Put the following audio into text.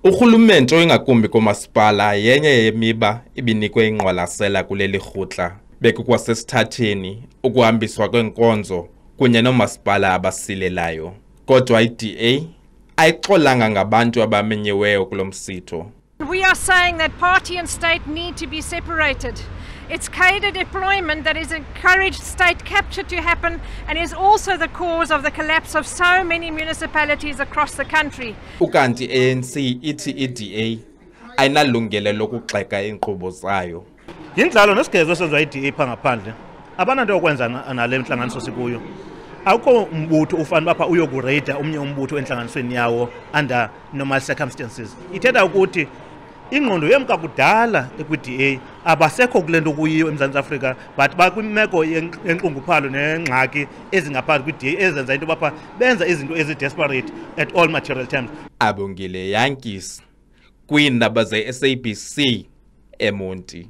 Urhulumente oingakumbi komasipala yenye yemiba ibinikwe ingqwalasela kuleli rhutla bekukwasesithatheni ukuhambiswa kwenkonzo kunye noomasipala abasilelayo. Kodwa iDA ayixolanga ngabantu abamenyiweyo kulo msitho. We are saying that party and state need to be separated. It's cadre deployment that has encouraged state capture to happen and is also the cause of the collapse of so many municipalities across the country. Ukanti ANC ithi iDA ayinalungelo lokugxeka inkqubo zayo. Yindlalo nesigezo senziwa iDA pha ngaphandle. Abananto yokwenza nale ntlanganiso sikuyo. Awukho umbutho ufana bapha uyokureyida omnye umbutho entlanganisweni yawo under normal circumstances. Ithetha ukuthi ingqondo yemka kudala ekwiDA abasekho kulento kuyiyo eMzantsi Afrika but bakwimeko yenxunguphalo nengxaki ezingaphakathi kwiDA ezenza into bapha benza izinto ezi-desperate at all material terms. Abongile Yankees kwiindaba ze-SABC eMonti.